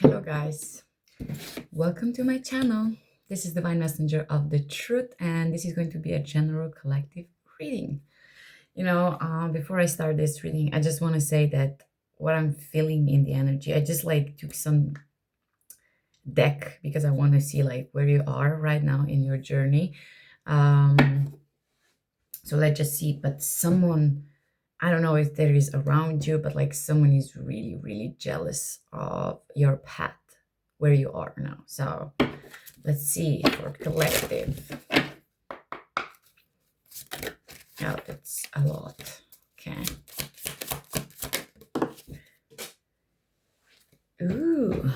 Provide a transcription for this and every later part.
Hello, guys. Welcome to my channel. This is Divine Messenger of the Truth, and this is going to be a general collective reading. Before I start this reading, I just want to say that what I'm feeling in the energy, I just like took some deck because I want to see like where you are right now in your journey. Um, so let's just see. But someone, I don't know if there is around you, but like someone is really, really jealous of your path where you are now. So let's see for collective. Yeah, that's a lot. Okay. Ooh.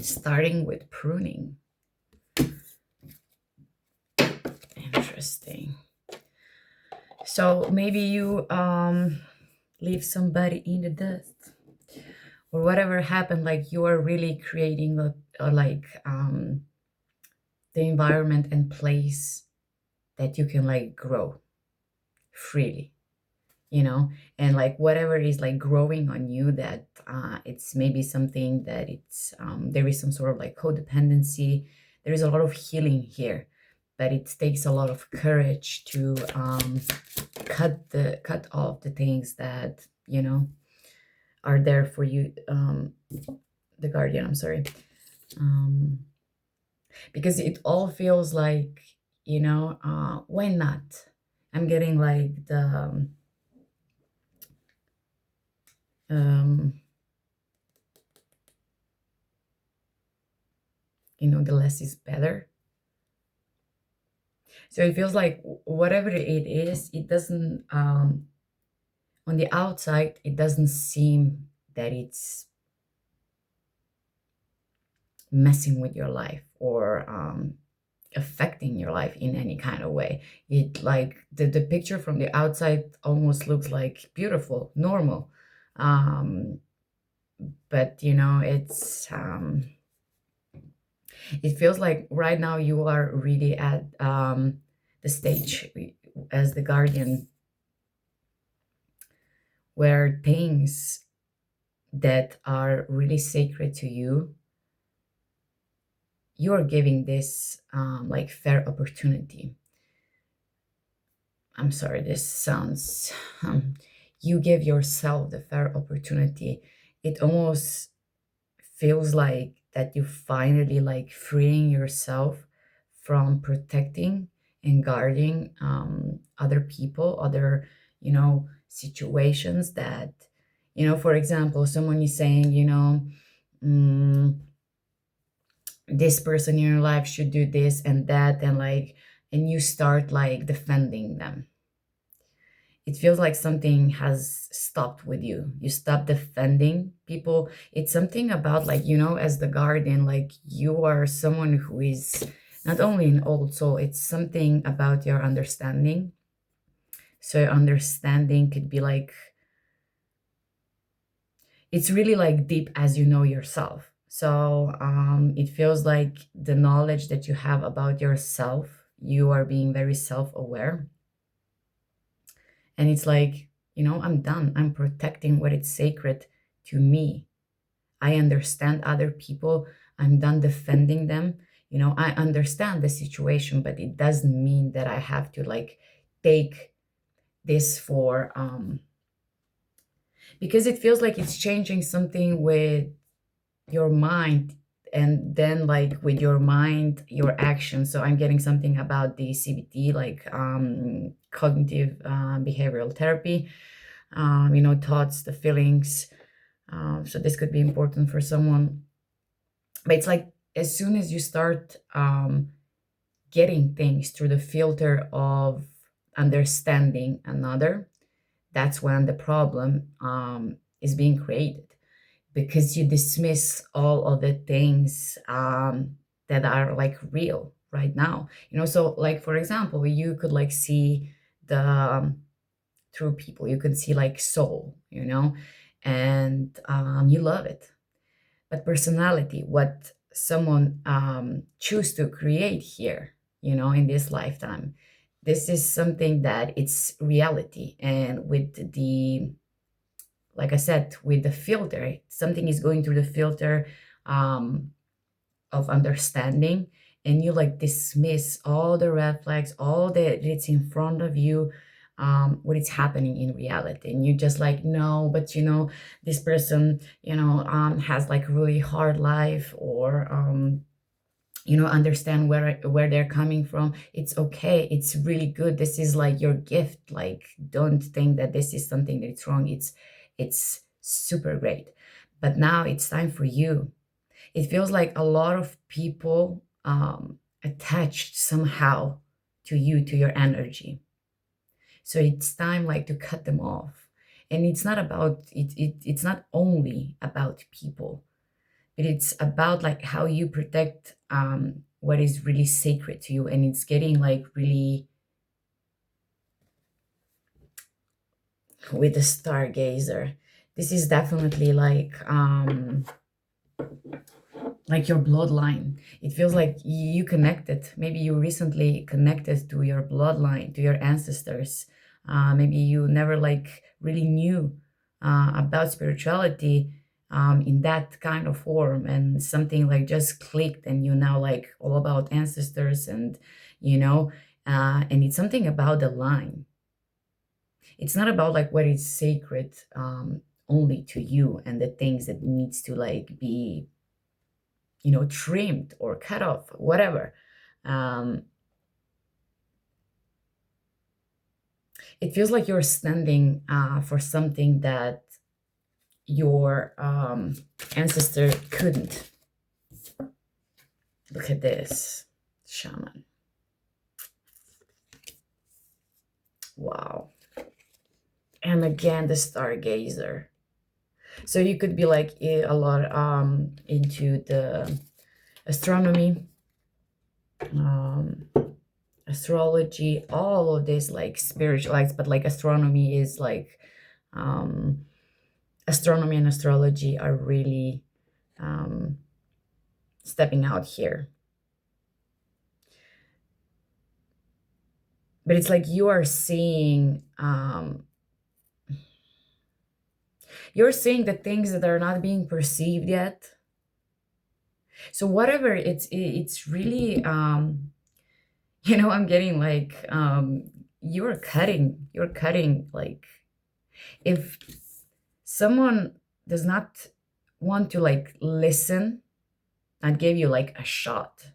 Starting with pruning. Interesting. So maybe you leave somebody in the dust or whatever happened, like you are really creating the environment and place that you can like grow freely, and like whatever is like growing on you, that it's maybe something that it's there is some sort of like codependency. There is a lot of healing here, but it takes a lot of courage to cut off the things that are there for you. The guardian, I'm sorry. um because it all feels like, why not. I'm getting like um the less is better. So it feels like whatever it is, it doesn't, on the outside, it doesn't seem that it's messing with your life or affecting your life in any kind of way. It like the picture from the outside almost looks like beautiful, normal. Um, but it feels like right now you are really at the stage as the guardian where things that are really sacred to you, you are giving this like fair opportunity. I'm sorry, this sounds, you give yourself the fair opportunity. It almost feels like that you finally like freeing yourself from protecting and guarding other people, other, situations that, for example, someone is saying, mm, this person in your life should do this and that, and like, and you start like defending them. It feels like something has stopped with you. You stop defending people. It's something about like, as the guardian, like you are someone who is not only an old soul, it's something about your understanding. So your understanding could be like, it's really like deep as you know yourself. So it feels like the knowledge that you have about yourself, you are being very self-aware. And it's like, I'm done. I'm protecting what is sacred to me. I understand other people. I'm done defending them. I understand the situation, but it doesn't mean that I have to like take this for because it feels like it's changing something with your mind, and then like with your mind your action. So I'm getting something about the CBT, like cognitive behavioral therapy, thoughts, the feelings. So this could be important for someone, but it's like as soon as you start getting things through the filter of understanding another, that's when the problem is being created, because you dismiss all of the things that are like real right now. So like for example, you could like see the through people, you can see like soul, and you love it. But personality, what someone choose to create here, in this lifetime, This is something that it's reality. And with the, like I said, with the filter, something is going through the filter um, of understanding, and you like dismiss all the red flags, all that it's in front of you, what is happening in reality, and you just like, no, but this person, has like really hard life, or understand where they're coming from. It's okay, it's really good, this is like your gift. Like, don't think that this is something that's wrong. It's super great. But now it's time for you. It feels like a lot of people attached somehow to you, to your energy. So it's time like to cut them off. And it's not about it's not only about people, but it's about like how you protect what is really sacred to you. And it's getting like really, with the stargazer, this is definitely like your bloodline. It feels like you connected. Maybe you recently connected to your bloodline, to your ancestors. Maybe you never like really knew about spirituality in that kind of form, and something like just clicked, and you now like all about ancestors, and you know, and it's something about the line. It's not about like what is sacred only to you, and the things that needs to like be trimmed or cut off, whatever. Um, it feels like you're standing for something that your ancestor couldn't. Look at this, shaman. Wow. And again, the stargazer. So you could be like a lot into the astronomy, um, astrology, all of this like spiritualized, but like astronomy is like um, astronomy and astrology are really um, stepping out here. But it's like you're seeing the things that are not being perceived yet. So whatever, it's really I'm getting like you're cutting like, if someone does not want to like listen and give you like a shot,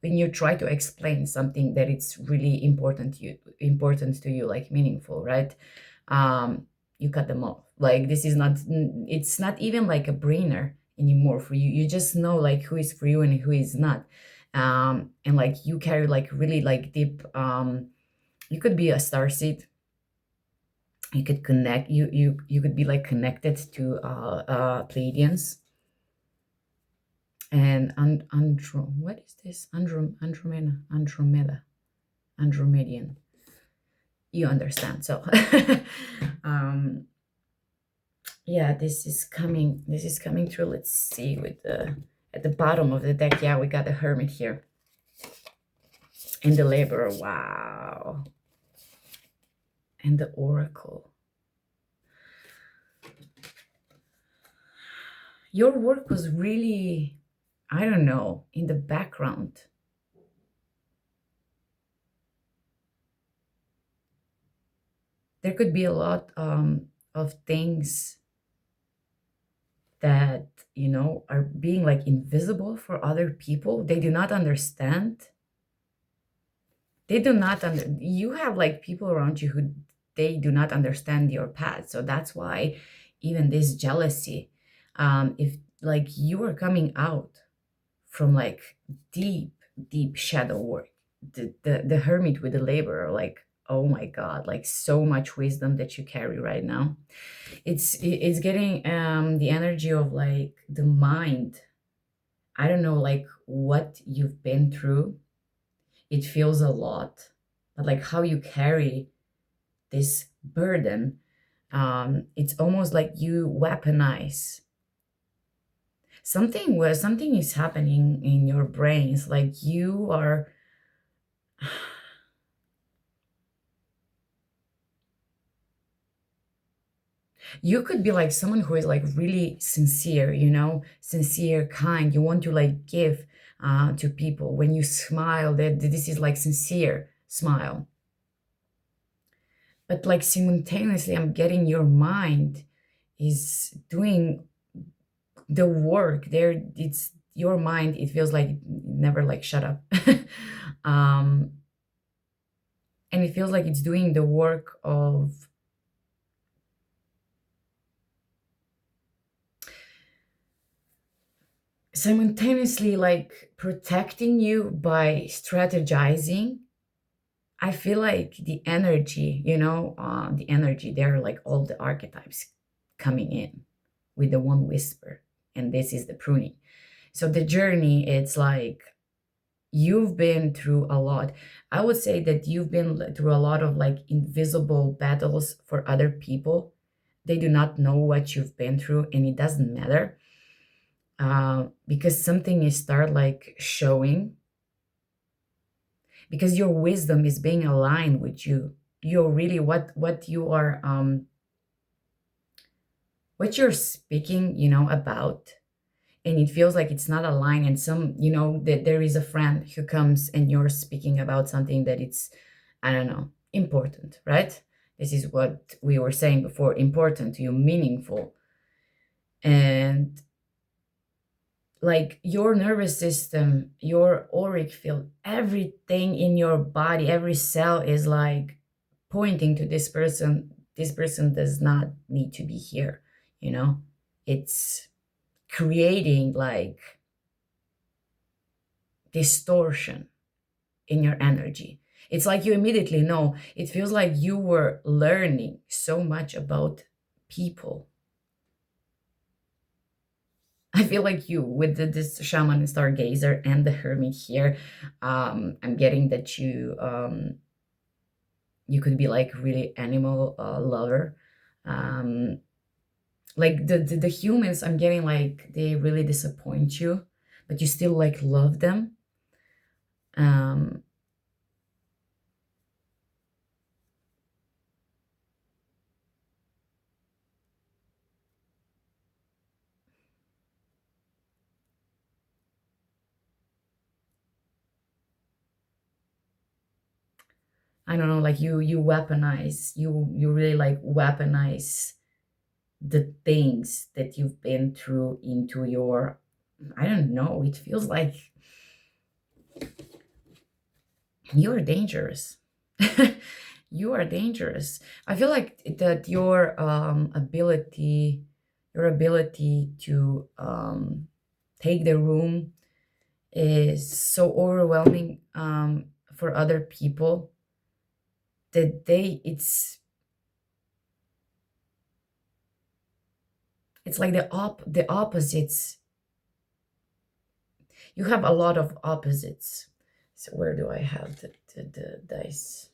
when you try to explain something that it's really important to you, like meaningful, right? um you cut them off. Like, this is not, it's not even like a brainer anymore for you. You just know like who is for you and who is not. And like you carry like really like deep, you could be a star seed. You could connect, you could be like connected to Pleiadians. And what is this? Andromedian. You understand. So um yeah, this is coming through. Let's see, with the at the bottom of the deck. Yeah, we got the Hermit here. And the Laborer. Wow. And the Oracle. Your work was really, I don't know, in the background. There could be a lot of things that are being like invisible for other people. They do not understand. They do not you have like people around you who, they do not understand your path. So that's why even this jealousy, if like you are coming out from like deep deep shadow work, the Hermit with the Laborer, like, oh my god, like so much wisdom that you carry right now. It's getting the energy of like the mind. I don't know like what you've been through. It feels a lot, but like how you carry this burden, it's almost like you weaponize something, where something is happening in your brains, like you are You could be like someone who is like really sincere, sincere, kind. You want to like give to people. When you smile, that this is like sincere smile. But like simultaneously, I'm getting your mind is doing the work there. It's your mind. It feels like it never like shut up. um, and it feels like it's doing the work of simultaneously like protecting you by strategizing. I feel like the energy, the energy there, like all the archetypes coming in with the one whisper, and this is the pruning. So the journey, it's like you've been through a lot. I would say that you've been through a lot of like invisible battles for other people. They do not know what you've been through, and it doesn't matter, because something is start like showing, because your wisdom is being aligned with you. You're really what you are, what you're speaking, about, and it feels like it's not aligned. And some, that there is a friend who comes and you're speaking about something that it's, I don't know, important, right? This is what we were saying before, important to you, meaningful. And like your nervous system, your auric field, everything in your body, every cell is like pointing to this person. This person does not need to be here, you know? It's creating like distortion in your energy. It's like you immediately know. It feels like you were learning so much about people. I feel like you with this shaman stargazer and the hermit here. I'm getting that you could be like really animal lover. Um, like the humans, I'm getting like they really disappoint you, but you still like love them. Um, I don't know, like you weaponize, you really like weaponize the things that you've been through into your, I don't know, it feels like you're dangerous. You are dangerous. I feel like that your ability to take the room is so overwhelming, for other people, that it's like the opposites. You have a lot of opposites. So where do I have the dice?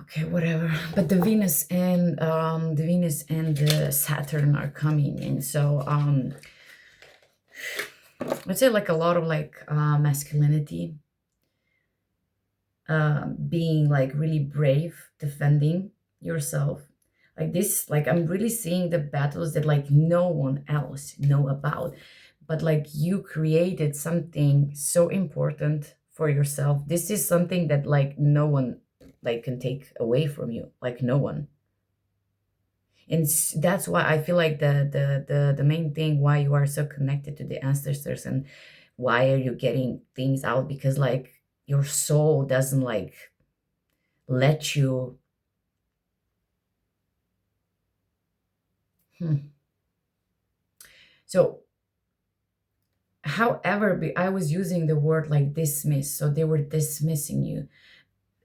Okay, whatever. But the Venus and the Saturn are coming in. So let's say like a lot of like masculinity, being like really brave, defending yourself. Like this, like I'm really seeing the battles that like no one else know about. But like you created something so important for yourself. This is something that like no one like can take away from you. Like no one. And that's why I feel like the main thing why you are so connected to the ancestors, and why are you getting things out, because like your soul doesn't like let you. Hmm. So however, I was using the word like dismiss, so they were dismissing you.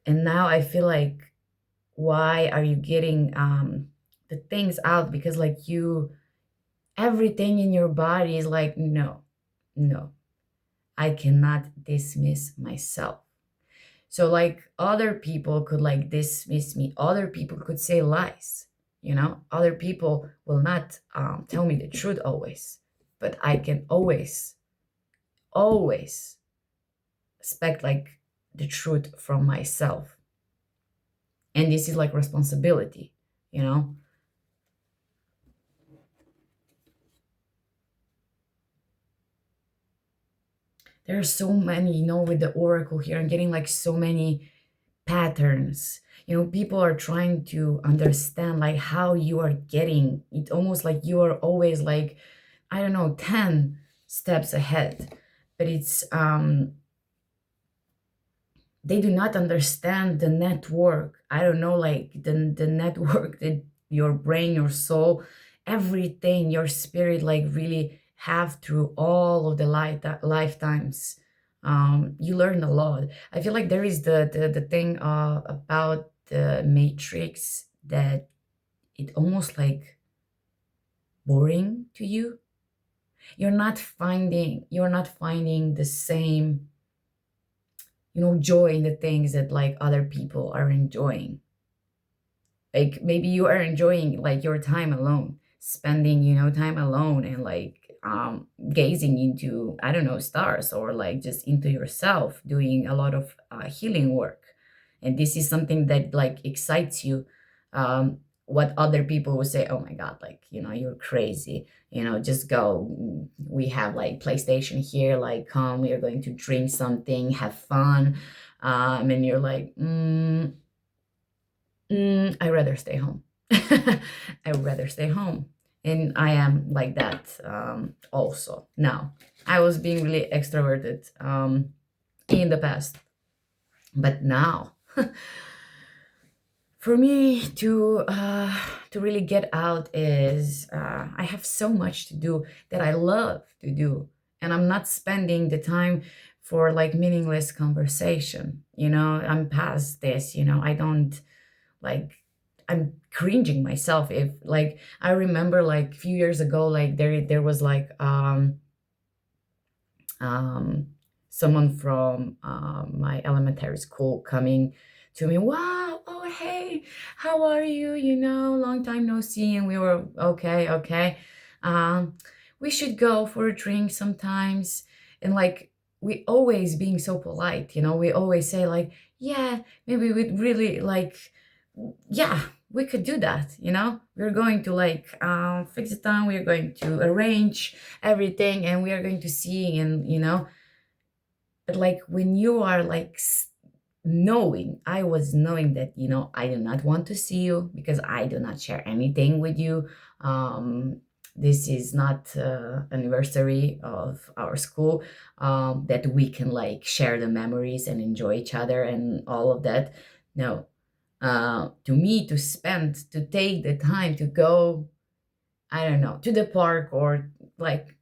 And now I feel like, why are you getting the things out? Because like you, everything in your body is like, no, no, I cannot dismiss myself. So like other people could like dismiss me, other people could say lies, other people will not tell me the truth always, but I can always expect like the truth from myself. And this is like responsibility, you know. There are so many, with the oracle here, I'm getting like so many patterns. People are trying to understand like how you are getting it, almost like you are always like, I don't know, 10 steps ahead. But it's they do not understand the network. I don't know, like the network that your brain, your soul, everything, your spirit, like really have through all of the lifetimes. You learn a lot. I feel like there is the thing about the matrix that it almost like boring to you. You're not finding the same joy in the things that like other people are enjoying. Like maybe you are enjoying like your time alone, spending time alone, and like gazing into, I don't know, stars, or like just into yourself, doing a lot of healing work. And this is something that like excites you. What other people would say, oh my god, like you're crazy, just go. We have like PlayStation here, like come, we are going to drink something, have fun. And you're like, I'd rather stay home. I'd rather stay home. And I am like that also now. I was being really extroverted in the past, but now, for me to really get out is I have so much to do that I love to do, and I'm not spending the time for like meaningless conversation. I'm past this. I don't like, I'm cringing myself if like I remember like a few years ago, like there was like um someone from my elementary school coming to me. Wow, oh hey, how are you? Long time no see. And we were okay, okay. um we should go for a drink sometimes. And like we always being so polite, we always say like, yeah, maybe we'd really like, yeah, we could do that. We're going to like fix the time, we're going to arrange everything, and we are going to see. And but like when you are like knowing, I was knowing that I do not want to see you because I do not share anything with you. This is not anniversary of our school, that we can like share the memories and enjoy each other and all of that. No. To me, to take the time to go, I don't know, to the park, or like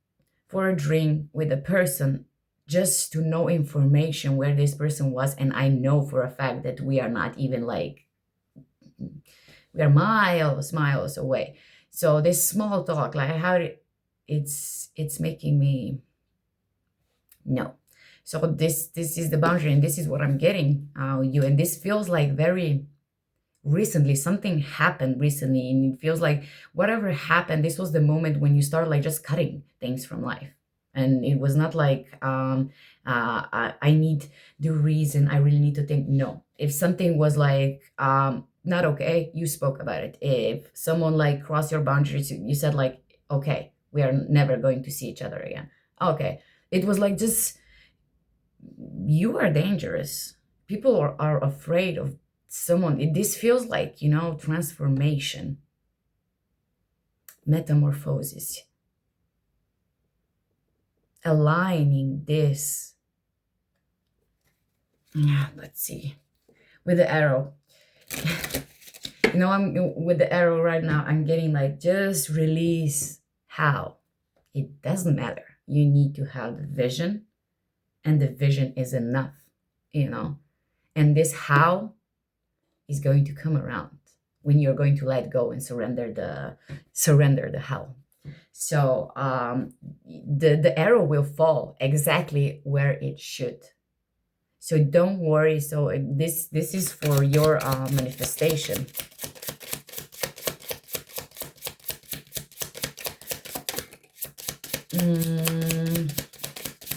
for a drink with a person, just to know information where this person was. And I know for a fact that we are not even like, we are miles away. So this small talk, like it's making me no. So this is the boundary, and this is what I'm getting you. And this feels like very recently, something happened recently, and it feels like whatever happened, this was the moment when you start like just cutting things from life. And it was not like I need the reason, I really need to think. No, if something was like not okay, you spoke about it. If someone like crossed your boundaries, you said like, okay, we are never going to see each other again. Okay. It was like just, you are dangerous. People are afraid of someone. This feels like transformation, metamorphosis, aligning this. Yeah, let's see, with the arrow. I'm with the arrow right now, I'm getting like, just release. How? It doesn't matter. You need to have the vision, and the vision is enough. And this how is going to come around when you're going to let go and surrender the how. So the arrow will fall exactly where it should. So don't worry. So this is for your manifestation.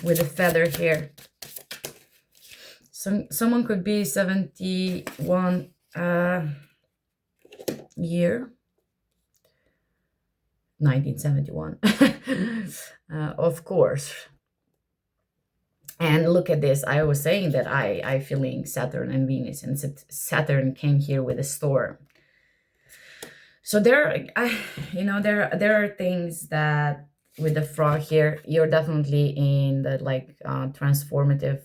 With a feather here. Someone could be 71 uh, year 1971. Of course. And look at this. I was saying that I feeling Saturn and Venus, and Saturn came here with a storm. So there are things that with the frog here, you're definitely in the like transformative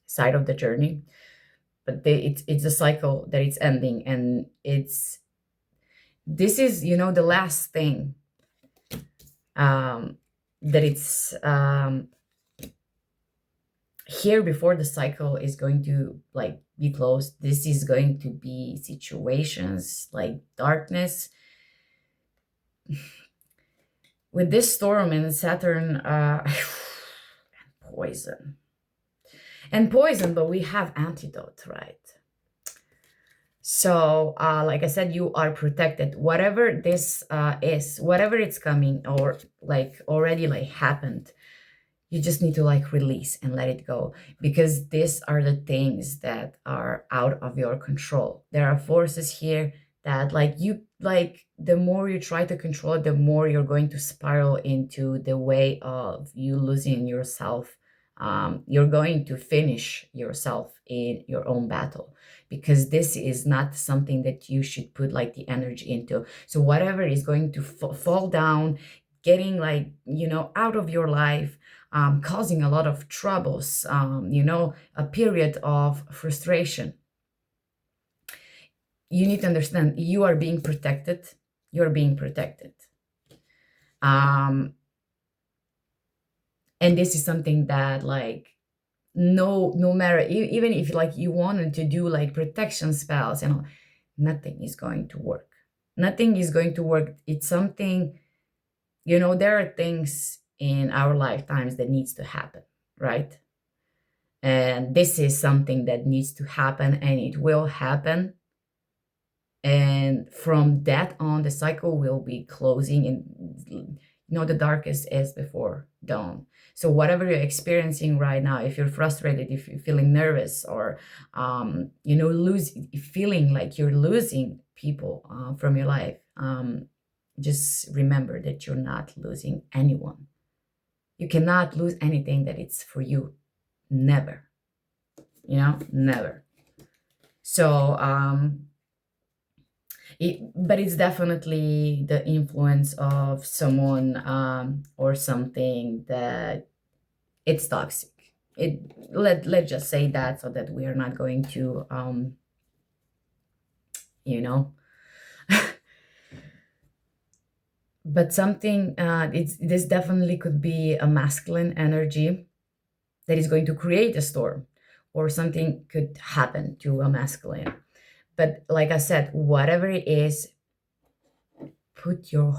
side of the journey, but it's a cycle that it's ending, and this is the last thing um, that it's here before the cycle is going to like be closed. This is going to be situations like darkness with this storm and Saturn, poison and poison, but we have antidote, right? So like I said, you are protected, whatever this is, whatever it's coming or like already like happened. You just need to like release and let it go, because these are the things that are out of your control. There are forces here that like the more you try to control it, the more you're going to spiral into the way of you losing yourself. You're going to finish yourself in your own battle, because this is not something that you should put like the energy into. So whatever is going to fall down, getting like out of your life, causing a lot of troubles, a period of frustration. You need to understand you are being protected. You're being protected. And this is something that like no matter even if like you wanted to do like protection spells and all, nothing is going to work. Nothing is going to work. It's something, there are things in our lifetimes that needs to happen, right? And this is something that needs to happen, and it will happen. And from that on, the cycle will be closing, and the darkest is before dawn. So whatever you're experiencing right now, if you're frustrated, if you're feeling nervous, or feeling like you're losing people from your life, just remember that you're not losing anyone. You cannot lose anything that it's for you. Never. Never. So but it's definitely the influence of someone or something that it's toxic. Let's just say that, so that we are not going to you know but something this definitely could be a masculine energy that is going to create a storm, or something could happen to a masculine. But like I said, whatever it is, put your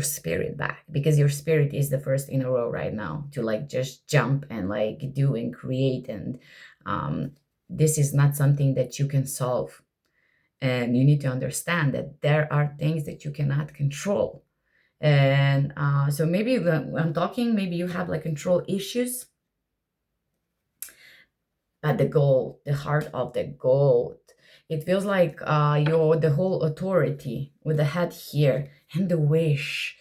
spirit back, because your spirit is the first in a row right now to like just jump and like do and create. And this is not something that you can solve. And you need to understand that there are things that you cannot control. And so maybe when I'm talking, maybe you have like control issues. But the goal, the heart of the gold, it feels like you're the whole authority with the head here and the wish.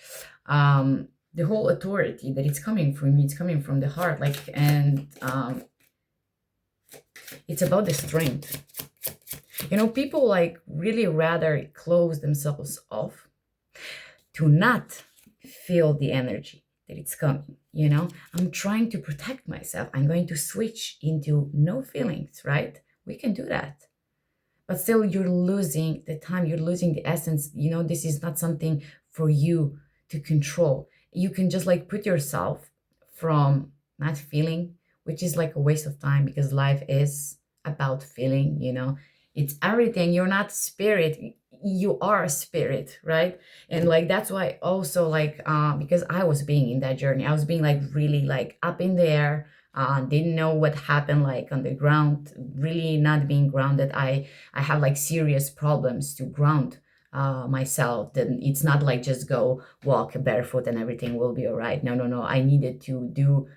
The whole authority that it's coming from you, it's coming from the heart. Like, and it's about the strength. People like really rather close themselves off to not feel the energy that it's coming. I'm trying to protect myself. I'm going to switch into no feelings, right? We can do that. But still, you're losing the time. You're losing the essence. This is not something for you to control. You can just like put yourself from not feeling, which is like a waste of time, because life is about feeling. It's everything. You're not spirit. You are a spirit, right? And like that's why also like because I was being in that journey, I was being like really like up in the air, didn't know what happened like on the ground, really not being grounded. I have like serious problems to ground myself. Then it's not like just go walk barefoot and everything will be all right. No, I needed to do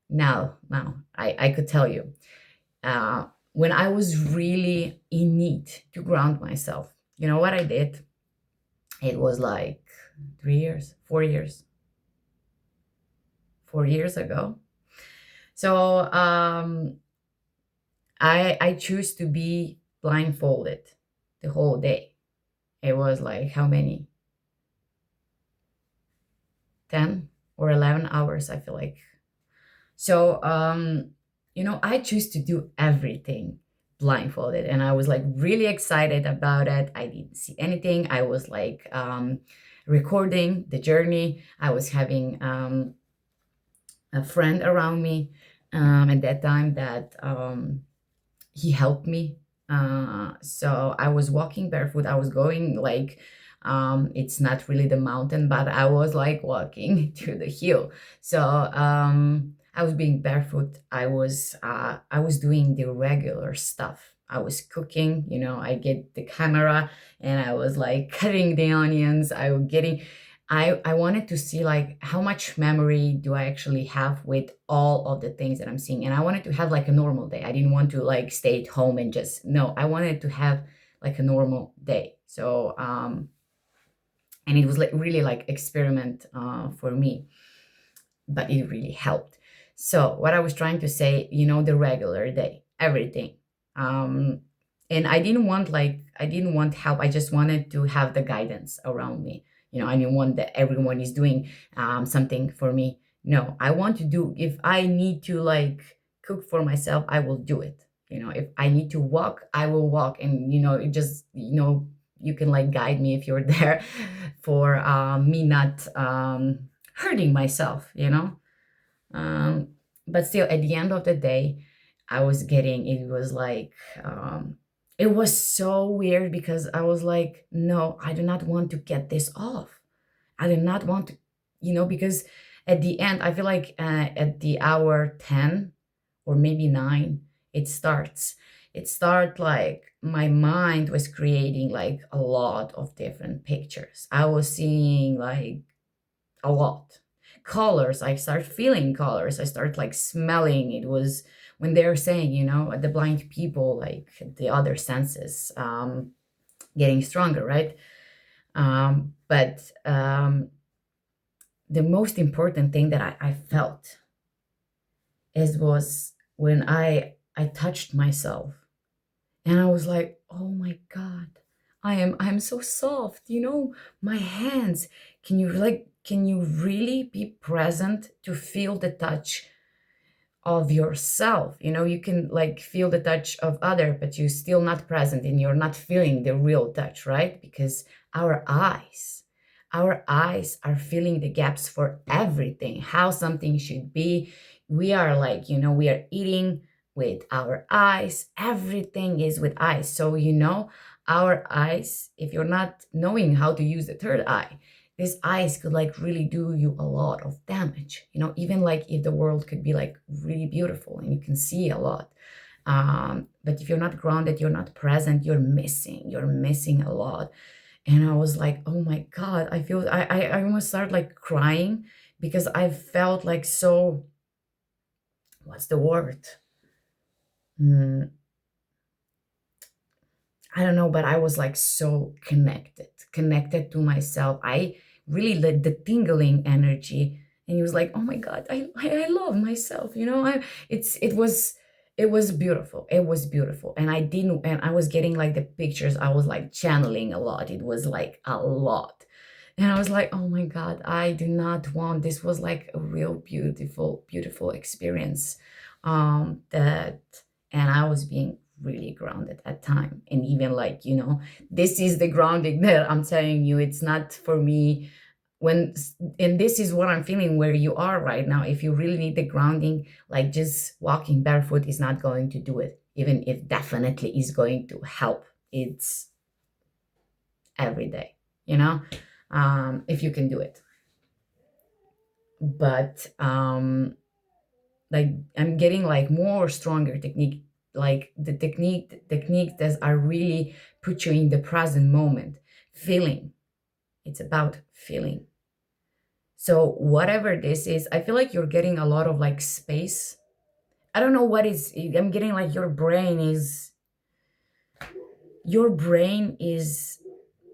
now I could tell you when I was really in need to ground myself. You know what I did? It was like 3 years, 4 years, 4 years ago. So I choose to be blindfolded the whole day. It was like how many? 10 or 11 hours, I feel like. So I choose to do everything blindfolded, and I was like really excited about it. I didn't see anything. I was like recording the journey. I was having a friend around me at that time that he helped me. So I was walking barefoot. I was going like, it's not really the mountain, but I was like walking to the hill. So I was being barefoot. I was doing the regular stuff. I was cooking. I get the camera and I was like cutting the onions. I wanted to see like how much memory do I actually have with all of the things that I'm seeing. And I wanted to have like a normal day. I didn't want to like stay at home and just no, I wanted to have like a normal day. So and it was like really like experiment for me, but it really helped. So what I was trying to say, the regular day, everything. Um and I didn't want help. I just wanted to have the guidance around me. I didn't want that everyone is doing something for me. No, I want to do, if I need to like cook for myself, I will do it. If I need to walk, I will walk. And it just, you can like guide me if you're there for me not hurting myself. um, but still, at the end of the day, it was like, it was so weird because I was like, no, I do not want to get this off. I do not want to, because at the end, I feel like at the hour 10 or maybe 9, it starts. It starts like my mind was creating like a lot of different pictures. I was seeing like a lot. Colors, I start feeling colors. I start like smelling. It was when they're saying, the blind people, like the other senses getting stronger, right? But the most important thing that I felt is was when I touched myself, and I was like, oh my God, I'm so soft, my hands. Can you really be present to feel the touch of yourself? You can like feel the touch of other, but you're still not present and you're not feeling the real touch, right? Because our eyes, our eyes are filling the gaps for everything, how something should be. We are like, we are eating with our eyes. Everything is with eyes. So, our eyes, if you're not knowing how to use the third eye, these eyes could like really do you a lot of damage. Even like if the world could be like really beautiful and you can see a lot, but if you're not grounded, you're not present, you're missing a lot. And I was like, oh my God, I almost started like crying because I felt like so, what's the word? Mm, I don't know, but I was like so connected to myself. I really let the tingling energy, and he was like, "Oh my God, I love myself." It was beautiful. It was beautiful, and I was getting like the pictures. I was like channeling a lot. It was like a lot, and I was like, "Oh my God, I do not want." This was like a real beautiful, beautiful experience. That and I was being really grounded at time. And even like, this is the grounding that I'm telling you, it's not for me when and this is what I'm feeling where you are right now. If you really need the grounding, like just walking barefoot is not going to do it, even if definitely is going to help. It's every day, if you can do it. But like I'm getting like more stronger technique, like the techniques that are really put you in the present moment, feeling. It's about feeling. So whatever this is, I feel like you're getting a lot of like space, I don't know what is, I'm getting like your brain is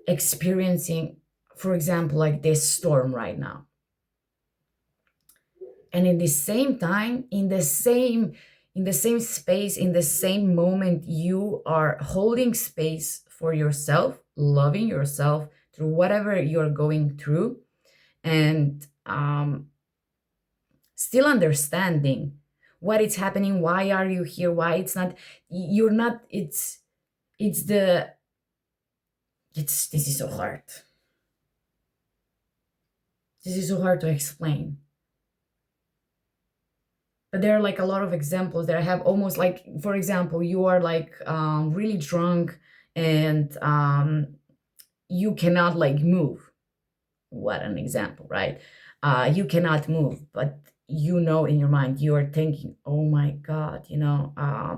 experiencing, for example, like this storm right now. And in the same time, in the same space, in the same moment, you are holding space for yourself, loving yourself through whatever you're going through, and still understanding what is happening, why are you here, why it's not, you're not, it's the it's this is so hard. This is so hard to explain. But there are like a lot of examples that I have, almost like, for example, you are like really drunk, and you cannot like move. What an example, right? You cannot move, but you know in your mind you are thinking, oh my god,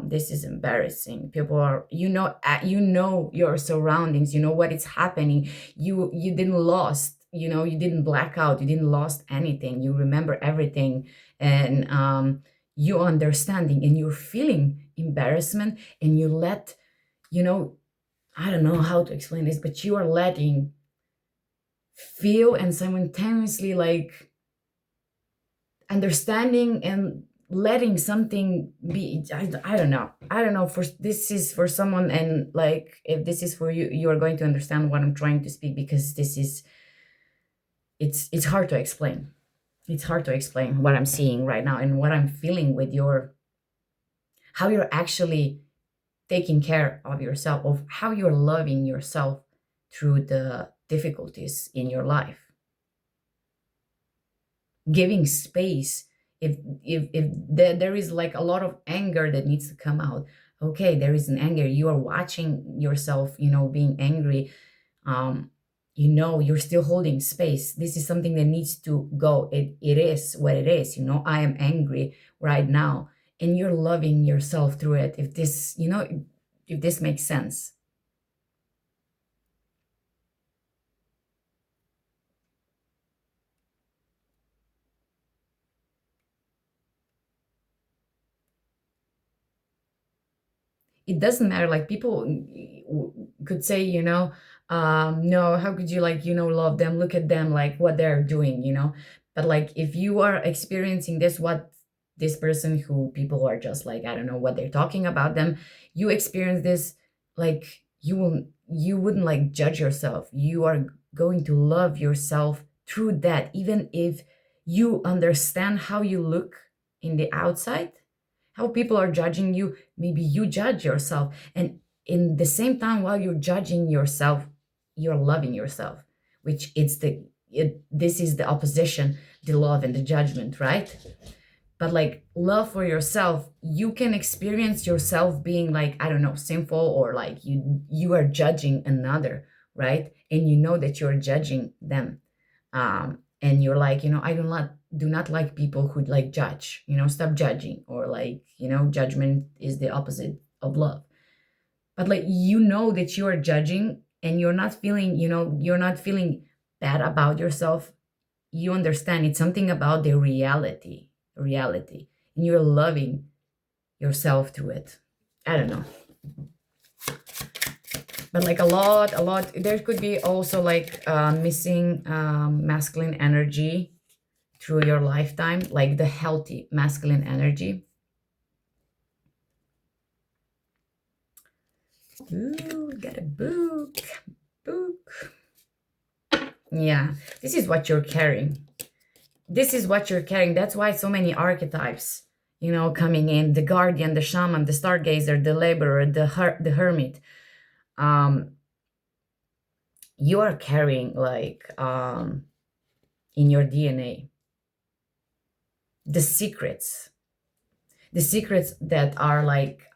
this is embarrassing. People are, you know your surroundings, you know what is happening. You didn't lost, you didn't black out, you didn't lost anything, you remember everything. And you understanding, and you're feeling embarrassment, and you let, you know I don't know how to explain this, but you are letting feel and simultaneously like understanding and letting something be. I don't know, for this is for someone, and like if this is for you, you are going to understand what I'm trying to speak, because this is, it's hard to explain. It's hard to explain what I'm seeing right now and what I'm feeling with your, how you're actually taking care of yourself, of how you're loving yourself through the difficulties in your life, giving space. If there is like a lot of anger that needs to come out, okay, there is an anger, you are watching yourself, being angry. You're still holding space. This is something that needs to go. It is what it is. I am angry right now, and you're loving yourself through it. If this makes sense. It doesn't matter, like people could say, no, how could you, like, love them, look at them, like what they're doing, but like if you are experiencing this, what this person, who people are just like, I don't know what they're talking about them, you experience this, like you wouldn't like judge yourself. You are going to love yourself through that, even if you understand how you look in the outside, how people are judging you. Maybe you judge yourself, and in the same time, while you're judging yourself, you're loving yourself, which this is the opposition, the love and the judgment, right? But like love for yourself, you can experience yourself being like, I don't know, sinful, or like you are judging another, right? And you know that you're judging them. And you're like, I do not like people who like judge, stop judging, or like, judgment is the opposite of love. But like, that you are judging, and you're not feeling bad about yourself. You understand it's something about the reality, and you're loving yourself through it. I don't know. But like a lot, there could be also like missing masculine energy through your lifetime, like the healthy masculine energy. Ooh, got a book. Yeah, this is what you're carrying. That's why so many archetypes, coming in: the guardian, the shaman, the stargazer, the laborer, the hermit. Um, you are carrying like in your DNA the secrets, that are like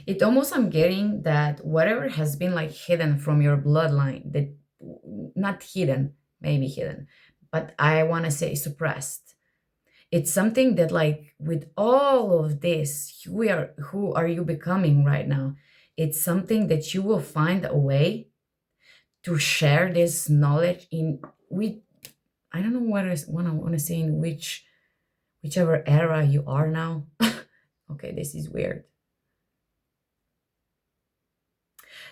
it almost, I'm getting that whatever has been like hidden from your bloodline, that not hidden, maybe hidden, but I want to say suppressed. It's something that, like, with all of this, who are you becoming right now? It's something that you will find a way to share this knowledge in, with, I don't know what I want to say, in whichever era you are now. Okay, this is weird.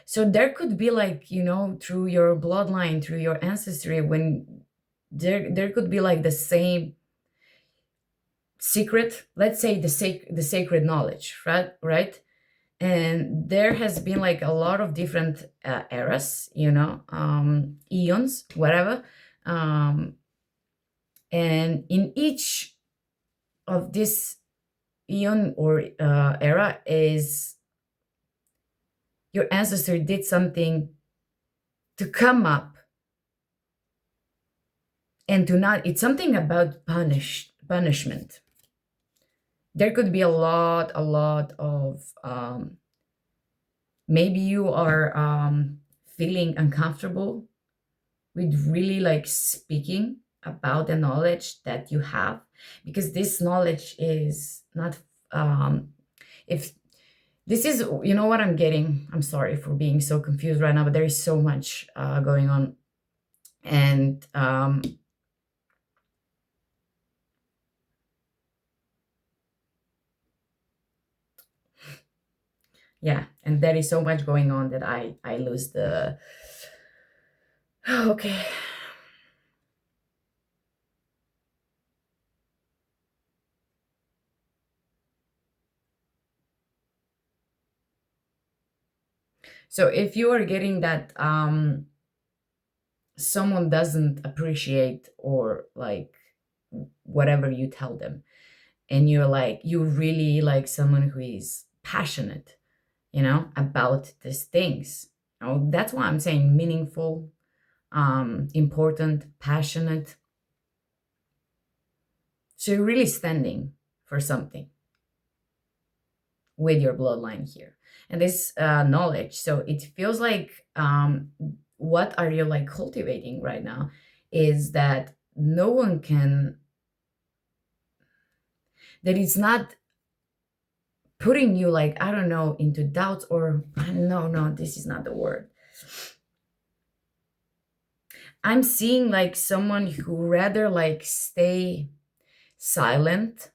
So there could be like, through your bloodline, through your ancestry, when there could be like the same secret, let's say the sacred knowledge, right? And there has been like a lot of different eras, eons, whatever. Um, and in each of this eon or era is your ancestor did something to come up and to not, it's something about punishment. There could be a lot of maybe you are feeling uncomfortable with really like speaking about the knowledge that you have, because this knowledge is not if this is, what I'm getting. I'm sorry for being so confused right now, but there is so much going on. And yeah, and there is so much going on that I lose the okay. So if you are getting that someone doesn't appreciate or like whatever you tell them, and you're like, you really like someone who is passionate, about these things. That's why I'm saying meaningful, important, passionate. So you're really standing for something with your bloodline here and this knowledge. So it feels like what are you like cultivating right now is that no one can, that it's not putting you like, I don't know, into doubts, or no, this is not the word. I'm seeing like someone who rather like stay silent,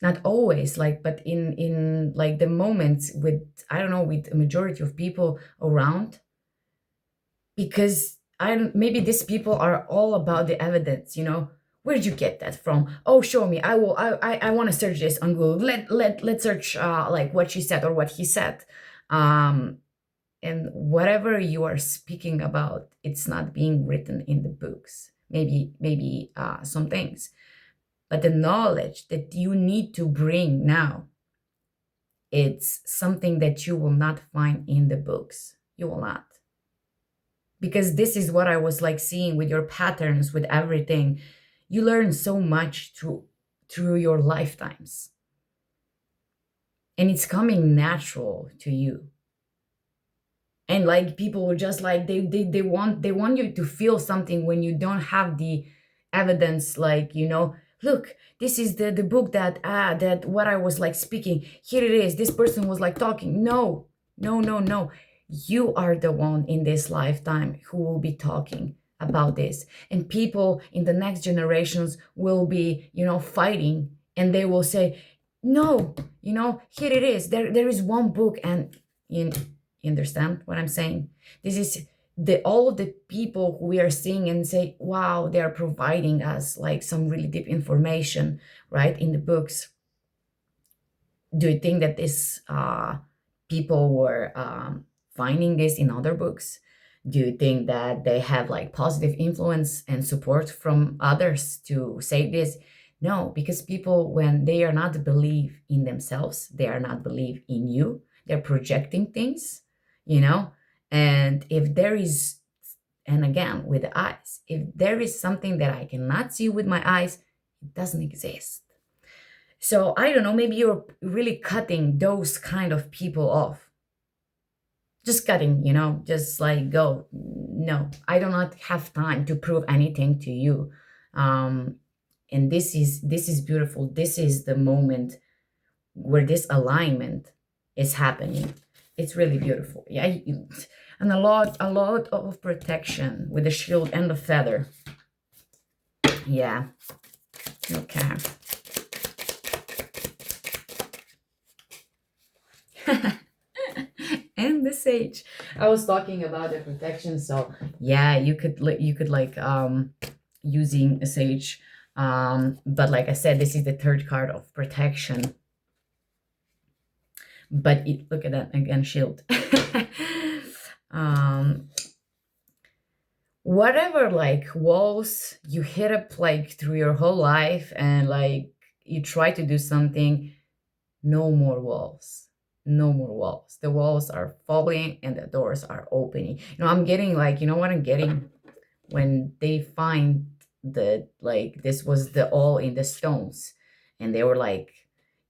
not always like, but in like the moments with, I don't know, with a majority of people around, because I don't, maybe these people are all about the evidence, where did you get that from? Oh, show me. I will. I want to search this on Google. Let's search like what she said or what he said, and whatever you are speaking about, it's not being written in the books. Maybe some things, but the knowledge that you need to bring now, it's something that you will not find in the books. You will not, because this is what I was like seeing with your patterns, with everything. You learn so much through your lifetimes, and it's coming natural to you. And like people will just like they want you to feel something when you don't have the evidence, like, look, this is the book that what I was like speaking, here it is, this person was like talking. No, no, no, no. You are the one in this lifetime who will be talking about this, and people in the next generations will be, fighting, and they will say, no, here it is, there is one book. And you understand what I'm saying? This is the all of the people who we are seeing and say, wow, they are providing us like some really deep information, right, in the books. Do you think that these people were finding this in other books? Do you think that they have like positive influence and support from others to say this? No, because people, when they are not believe in themselves, they are not believe in you, they're projecting things, you know. And if there is, and again with the eyes, if there is something that I cannot see with my eyes, it doesn't exist. So I don't know, maybe you're really cutting those kind of people off. Just cutting, just like go. No, I do not have time to prove anything to you. And this is beautiful. This is the moment where this alignment is happening. It's really beautiful. Yeah, and a lot of protection with the shield and the feather. Yeah. Okay. And the sage. I was talking about the protection, so yeah, you could like using a sage. But like I said, this is the third card of protection. But it, look at that again, shield. um Whatever like walls you hit up like through your whole life, and like you try to do something, no more walls. No more walls. The walls are falling and the doors are opening. I'm getting like, you know what I'm getting? When they find that like this was the all in the stones, and they were like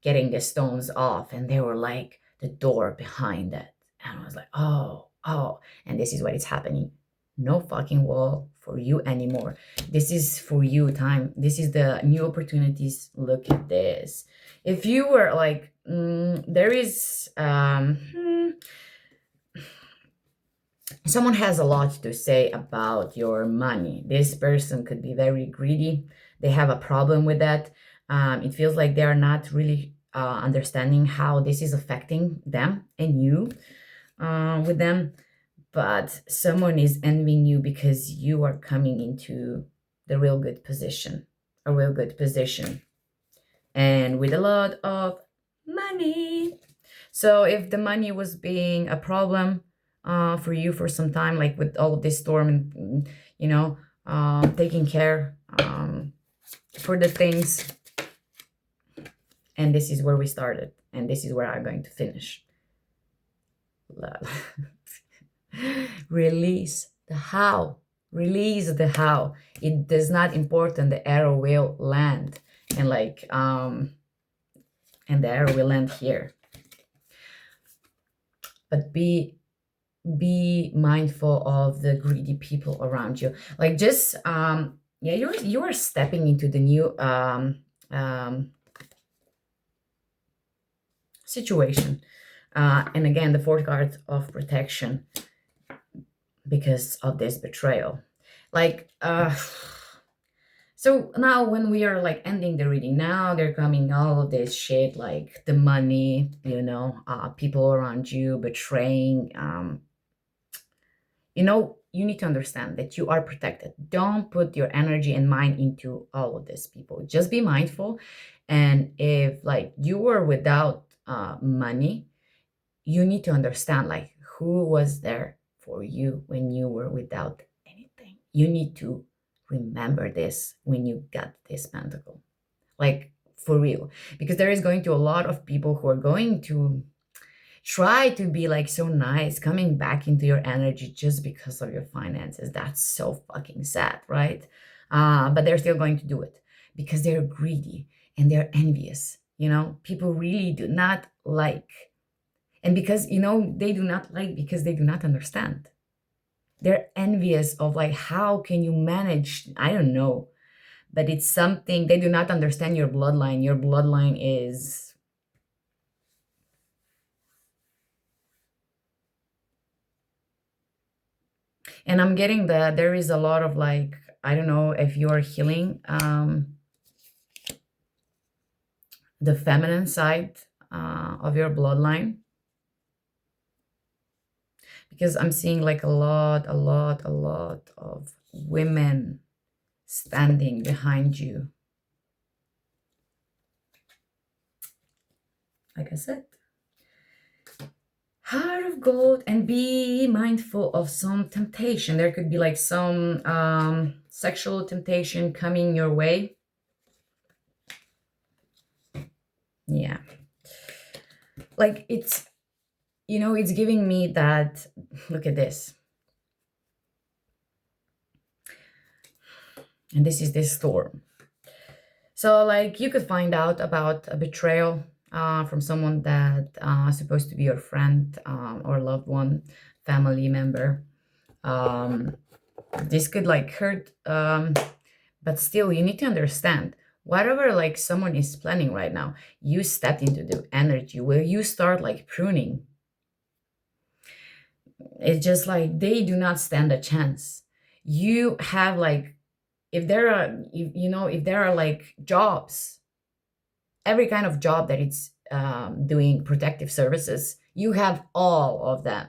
getting the stones off, and they were like the door behind it. And I was like, oh, oh, and this is what is happening. No fucking wall for you anymore. This is for you time. This is the new opportunities. Look at this. If you were like, there is someone has a lot to say about your money. This person could be very greedy. They have a problem with that. It feels like they are not really understanding how this is affecting them and you with them. But someone is envying you because you are coming into the real good position, a real good position, and with a lot of money. So if the money was being a problem for you for some time, like with all of this storm and, taking care for the things, and this is where we started, and this is where I'm going to finish. Release the how. Release the how. It does not important the arrow will land, and like and the arrow will land here. But be mindful of the greedy people around you. Like just you are stepping into the new situation. And again, the fourth card of protection, because of this betrayal. Like so now when we are like ending the reading, now they're coming all of this shit, like the money, people around you betraying. You need to understand that you are protected. Don't put your energy and mind into all of this, people. Just be mindful. And if like you were without money, you need to understand like who was there for you when you were without anything. You need to remember this when you got this pentacle, like for real, because there is going to a lot of people who are going to try to be like so nice, coming back into your energy just because of your finances. That's so fucking sad, right? But they're still going to do it because they're greedy and they're envious. People really do not like, and because they do not like because they do not understand. They're envious of like, how can you manage? I don't know, but it's something they do not understand. Your bloodline. Your bloodline is. And I'm getting that there is a lot of like, I don't know if you're healing the feminine side of your bloodline. Because I'm seeing like a lot of women standing behind you. Like I said, heart of gold, and be mindful of some temptation. There could be like some sexual temptation coming your way. Yeah. Like it's giving me that, look at this. And this is this storm. So like you could find out about a betrayal from someone that is supposed to be your friend or loved one, family member. This could like hurt, but still you need to understand whatever like someone is planning right now, you stepped into the energy where you start like pruning. It's just like they do not stand a chance. You have like, if there are like jobs, every kind of job that it's doing protective services, You have all of them.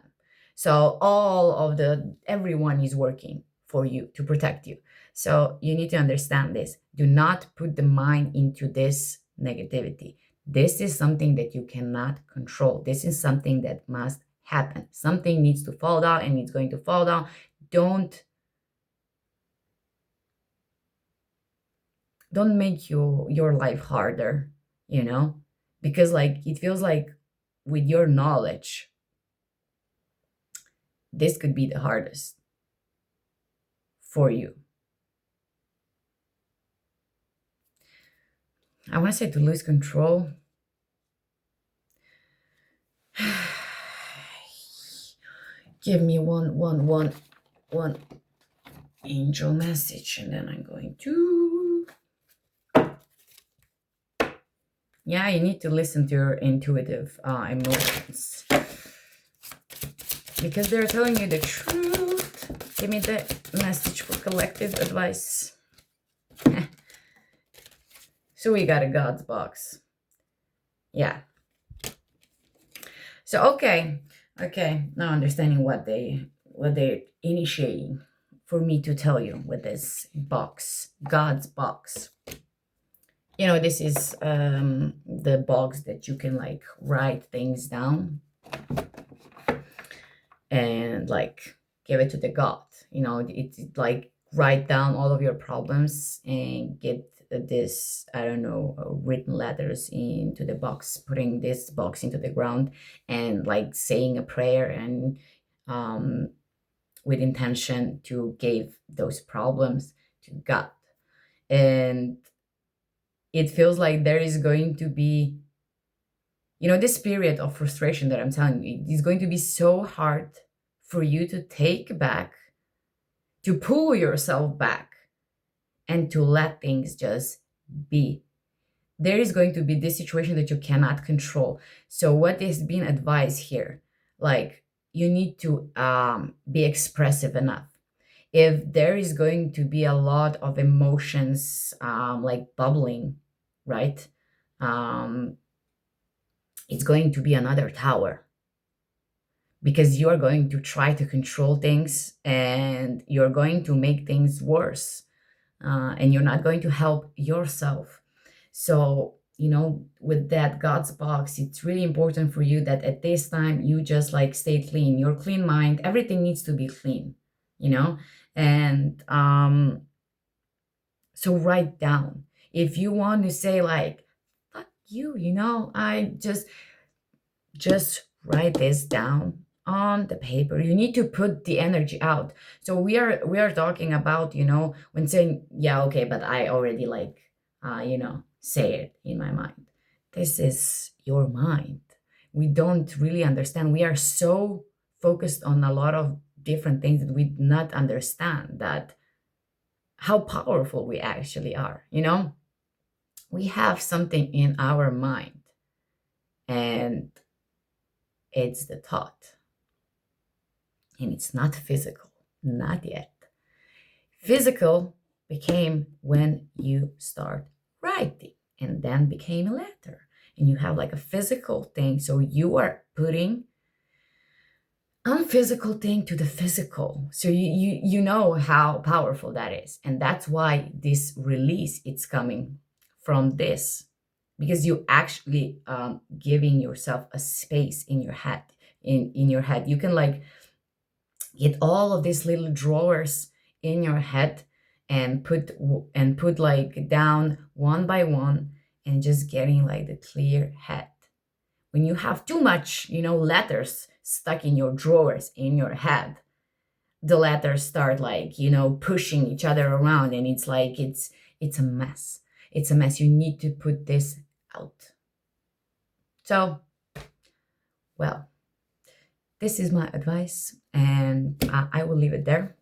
So all of everyone is working for you to protect you. So you need to understand this. Do not put the mind into this negativity. This is something that you cannot control. This is something that must happen. Something needs to fall down and it's going to fall down. Don't make your life harder, you know? Because like it feels like with your knowledge, this could be the hardest for you. I want to say to lose control. Give me one angel message, and then I'm going to. Yeah, you need to listen to your intuitive emotions because they're telling you the truth. Give me the message for collective advice. So we got a God's box. Yeah. So okay, now understanding what they're initiating for me to tell you with this box, God's box. You know, this is the box that you can like write things down and like give it to the God. You know, it's like write down all of your problems and get this, I don't know, written letters into the box, putting this box into the ground and like saying a prayer and with intention to give those problems to God. And it feels like there is going to be, you know, this period of frustration that I'm telling you, it is going to be so hard for you to take back, to pull yourself back, and to let things just be. There is going to be this situation that you cannot control. So what is being advised here? Like, you need to be expressive enough. If there is going to be a lot of emotions like bubbling, right? It's going to be another tower because you're going to try to control things and you're going to make things worse and you're not going to help yourself. So, you know, with that God's box, it's really important for you that at this time you just like stay clean, your clean mind, everything needs to be clean, you know? And so write down. If you want to say like, fuck you, you know, I just write this down on the paper. You need to put the energy out. So we are talking about, you know, when saying, yeah, okay, but I already like you know, say it in my mind. This is your mind. We don't really understand. We are so focused on a lot of different things that we do not understand that how powerful we actually are, you know? We have something in our mind and it's the thought. And it's not physical, not yet. Physical became when you start writing and then became a letter. And you have like a physical thing. So you are putting unphysical thing to the physical. So you know how powerful that is. And that's why this release it's coming from this. Because you actually giving yourself a space in your head. In your head. You can like get all of these little drawers in your head and put like down one by one and just getting like the clear head. When you have too much, you know, letters stuck in your drawers in your head, the letters start like, you know, pushing each other around and it's like it's a mess. It's a mess. You need to put this out. So, well, this is my advice and I will leave it there.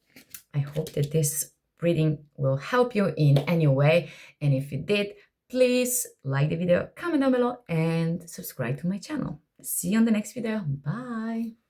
I hope that this reading will help you in any way. And if it did, please like the video, comment down below, and subscribe to my channel. See you on the next video. Bye.